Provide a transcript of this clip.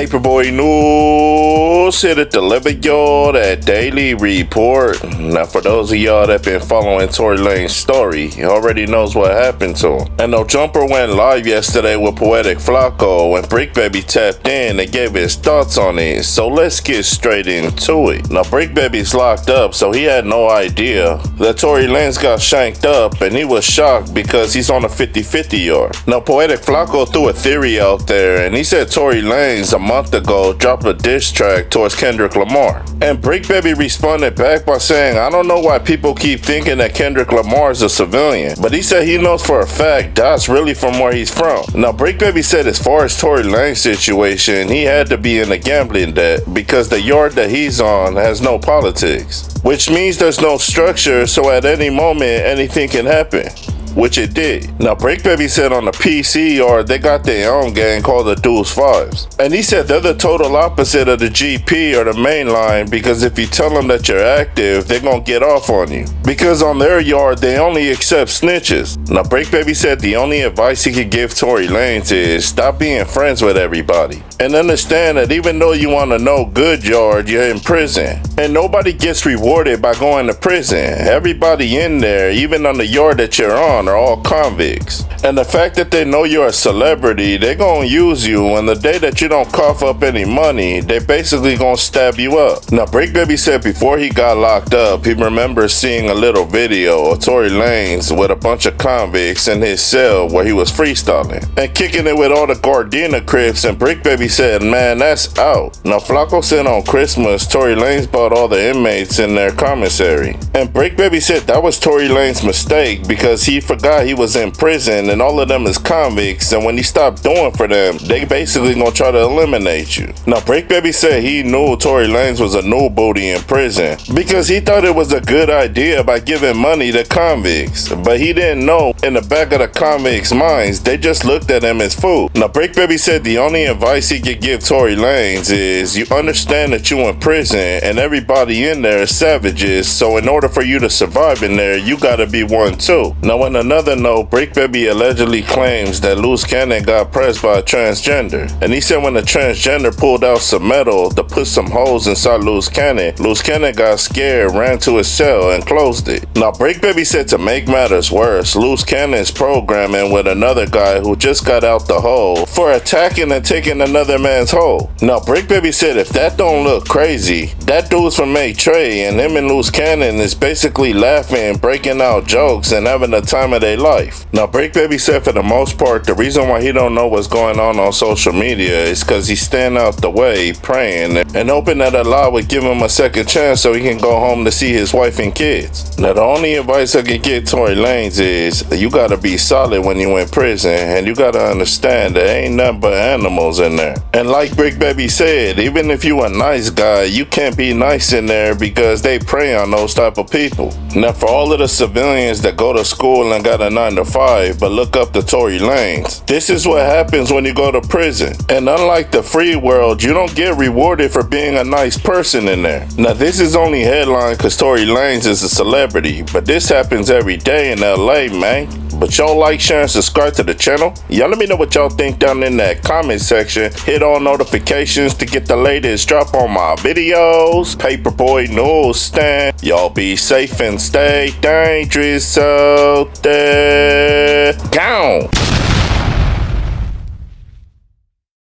Paperboy Luce here to deliver y'all that daily report. Now, for those of y'all that been following Tory Lanez's story, you already knows what happened to him. And No Jumper went live yesterday with Poetic Flacco, and Bric tapped in and gave his thoughts on it. So let's get straight into it. Now, Bric locked up, so he had no idea that Tory Lanez got shanked up, and he was shocked because he's on a 50-50 yard. Now, Poetic Flacco threw a theory out there, and he said Tory Lanez a month ago dropped a diss track towards Kendrick Lamar. And Bric responded back by saying, I don't know why people keep thinking that Kendrick Lamar is a civilian, but he said he knows for a fact that's really from where he's from. Now, Bric said as far as Tory Lanez's situation, he had to be in a gambling debt because the yard that he's on has no politics, which means there's no structure, so at any moment anything can happen, which it did. Now, Bric said on the PC yard, they got their own gang called the Deuce Fives. And he said they're the total opposite of the GP or the main line, because if you tell them that you're active, they're gonna get off on you. Because on their yard, they only accept snitches. Now, Bric said the only advice he could give Tory Lanez is stop being friends with everybody. And understand that even though you want a no good yard, you're in prison. And nobody gets rewarded by going to prison. Everybody in there, even on the yard that you're on, are all convicts. And the fact that they know you're a celebrity, they're gonna use you, and the day that you don't cough up any money, they basically gonna stab you up. Now, Bric said before he got locked up, he remembers seeing a little video of Tory Lanez with a bunch of convicts in his cell where he was freestyling and kicking it with all the Gardena Crips, and Bric said, man, that's out. Now, Flacco said on Christmas, Tory Lanez bought all the inmates in their commissary. And Bric said that was Tory Lanez's mistake because he forgot he was in prison and all of them is convicts, and when he stopped doing for them, they basically gonna try to eliminate you. Now, Bric said he knew Tory Lanez was a new booty in prison because he thought it was a good idea by giving money to convicts, but he didn't know in the back of the convicts' minds, they just looked at him as food. Now, Bric said the only advice he could give Tory Lanez is you understand that you in prison and everybody in there is savages, so in order for you to survive in there, you gotta be one too. Now, in another note, Bric allegedly claims that Luce got pressed by a transgender, and he said when the transgender pulled out some metal to put some holes inside Luce got scared, ran to his cell and closed it. Now, Bric said to make matters worse, Luce is programming with another guy who just got out the hole for attacking and taking another man's hole. Now, Bric said if that don't look crazy, that dude's from Trey, and him and Luce is basically laughing, breaking out jokes, and having the time of their life. Now, Bric said for the most part, the reason why he don't know what's going on social media is because he's staying out the way, praying, and hoping that Allah would give him a second chance so he can go home to see his wife and kids. Now, the only advice I can give Tory Lanez is you gotta be solid when you in prison, and you gotta understand there ain't nothing but animals in there. And like Bric said, even if you a nice guy, you can't be nice in there because they prey on those type of people. Now, for all of the civilians that go to school and got a 9 to 5 but look up to Tory Lanez, this is what happens when you go to prison. And unlike the free world, you don't get rewarded for being a nice person in there. Now, this is only headline because Tory Lanez is a celebrity, but this happens every day in LA, man. But y'all like, share, and subscribe to the channel. Y'all let me know what y'all think down in that comment section. Hit all notifications to get the latest drop on my videos. Paperboy Newsstand. Y'all be safe and stay dangerous out there. Gone.